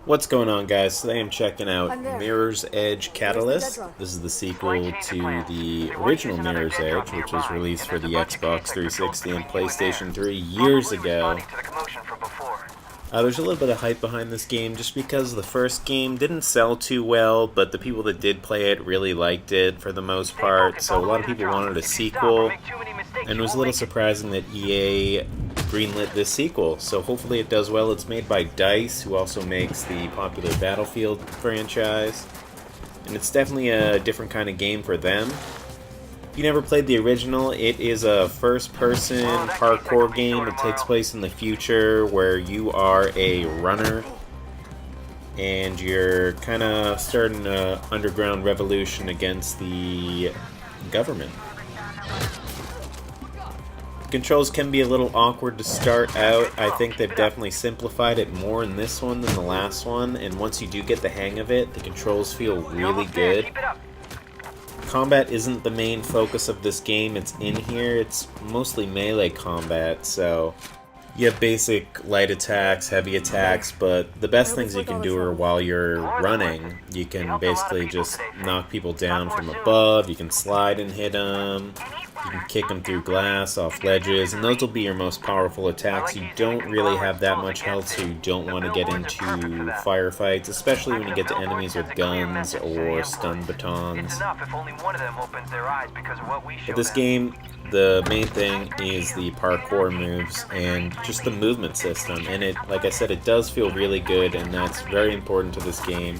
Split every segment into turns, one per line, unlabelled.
What's going on, guys? Today I'm checking out
I'm there.
Mirror's Edge
Where's the
Catalyst.
Dedra?
This is the
Slight
sequel
change in
to
plans.
the
We want to use
original
another
Mirror's
dead drop
Edge, which was
nearby,
released
and
for
there's a
the
bunch of
Xbox
kids that controls
360 and
between you and there.
PlayStation 3 years
Probably
ago.
responding to the commotion from before.
There's a little bit of hype behind this game just because the first game didn't sell too well, but the people that did play it really liked it for the most
Stay
part,
focused
so
all
a
the
lot
way
of
to the
people
drop.
wanted a
If you stop or
sequel,
make too many mistakes,
and it
you
was a
won't
little
make it.
surprising that EA greenlit this sequel, so hopefully it does well. It's made by DICE, who also makes the popular Battlefield franchise, and it's definitely a different kind of game for them. If you never played the original, it is a first-person parkour game. It takes place in the future where you are a runner and you're kind of starting an underground revolution against the government. Controls can be a little awkward to start out. I think they've definitely simplified it more in this one than the last one, and once you do get the hang of it, the controls feel
You're
really
almost there.
good.
Keep it up.
Combat isn't the main focus of this game. It's in here. It's mostly melee combat, so you have basic light attacks, heavy attacks, but the best things you can do are while you're running. You can basically just knock people down from above, you can slide and hit them, you can kick them through glass, off ledges, and those will be your most powerful attacks. You don't really have that much health, so you don't want to get into firefights, especially when you get to enemies with guns or stun batons.
It's enough if only one of them opens their eyes because of what we showed
But this
them.
game, the main thing is the parkour moves and just the movement system. And it, like I said, it does feel really good, and that's very important to this game.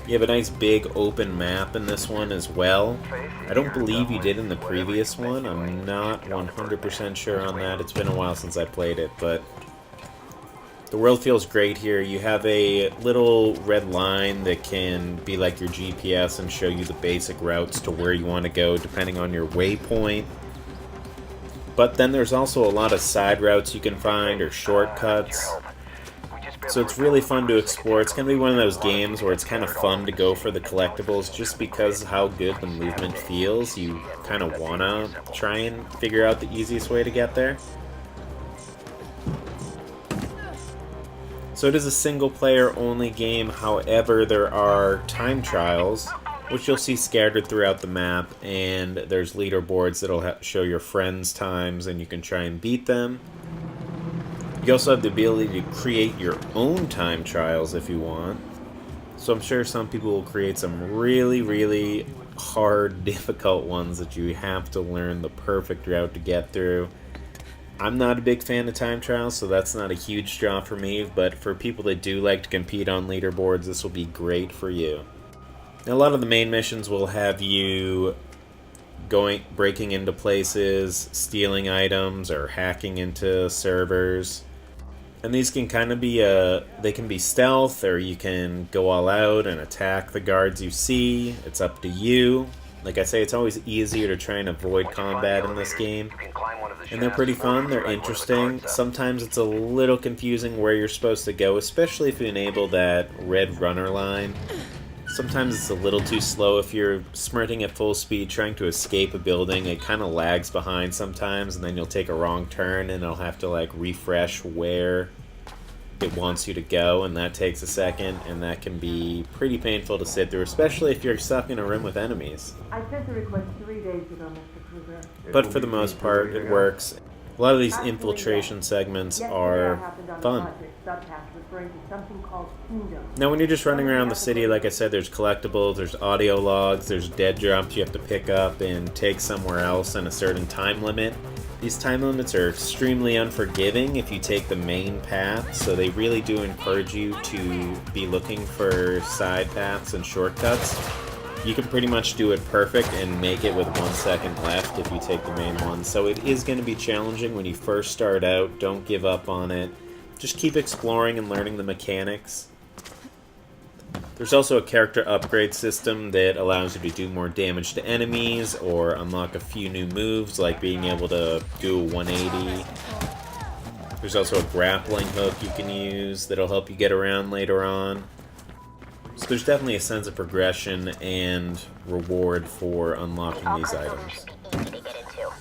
You have a nice big open map in this one as well. I don't believe you did in the previous one. I'm not 100% sure on that. It's been a while since I played it, but the world feels great here. You have a little red line that can be like your GPS and show you the basic routes to where you want to go depending on your waypoint. But then there's also a lot of side routes you can find or shortcuts. So it's really fun to explore. It's going to be one of those games where it's kind of fun to go for the collectibles just because how good the movement feels. You kind of want to try and figure out the easiest way to get there. So it is a single player only game, however there are time trials, which you'll see scattered throughout the map, and there's leaderboards that'll show your friends' times and you can try and beat them. You also have the ability to create your own time trials if you want. So I'm sure some people will create some really, really hard, difficult ones that you have to learn the perfect route to get through. I'm not a big fan of time trials, so that's not a huge draw for me, but for people that do like to compete on leaderboards, this will be great for you. Now, a lot of the main missions will have you breaking into places, stealing items, or hacking into servers. And these can kind of be they can be stealth, or you can go all out and attack the guards you see. It's up to you. Like I say, it's always easier to try and avoid combat in this game. And they're pretty fun, they're interesting. Sometimes it's a little confusing where you're supposed to go, especially if you enable that red runner line. Sometimes it's a little too slow if you're sprinting at full speed trying to escape a building. It kind of lags behind sometimes, and then you'll take a wrong turn and it'll have to like refresh where it wants you to go, and that takes a second, and that can be pretty painful to sit through, especially if you're stuck in a room with enemies.
I sent the request 3 days ago, Mr. Kruger.
But for the most part, it works. A lot of these infiltration segments
Yesterday I
are
happened on
fun.
a project subtask referring to something called Kingdom.
Now, when you're just running around the city, like I said, there's collectibles, there's audio logs, there's dead drops you have to pick up and take somewhere else in a certain time limit. These time limits are extremely unforgiving if you take the main path, so they really do encourage you to be looking for side paths and shortcuts. You can pretty much do it perfect and make it with 1 second left if you take the main one. So it is going to be challenging when you first start out. Don't give up on it. Just keep exploring and learning the mechanics. There's also a character upgrade system that allows you to do more damage to enemies or unlock a few new moves, like being able to do a 180. There's also a grappling hook you can use that'll help you get around later on. So there's definitely a sense of progression and reward for unlocking these items.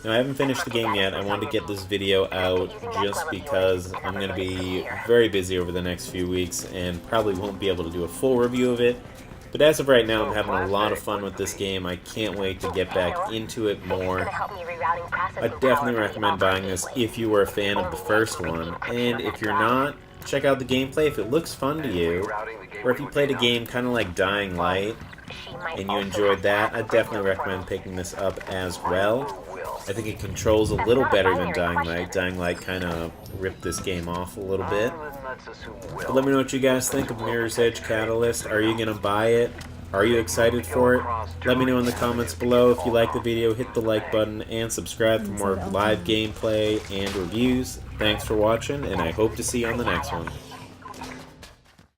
Now, I haven't finished the game yet. I wanted to get this video out just because I'm going to be very busy over the next few weeks and probably won't be able to do a full review of it. But as of right now, I'm having a lot of fun with this game. I can't wait to get back into it more. I definitely recommend buying this if you were a fan of the first one. And if you're not, check out the gameplay if it looks fun to you. Or if you played a game kind of like Dying Light and you enjoyed that, I definitely recommend picking this up as well. I think it controls a little better than Dying Light. Dying Light kind of ripped this game off a little bit. But let me know what you guys think of Mirror's Edge Catalyst. Are you going to buy it? Are you excited for it? Let me know in the comments below. If you like the video, hit the like button and subscribe for more live gameplay and reviews. Thanks for watching, and I hope to see you on the next one.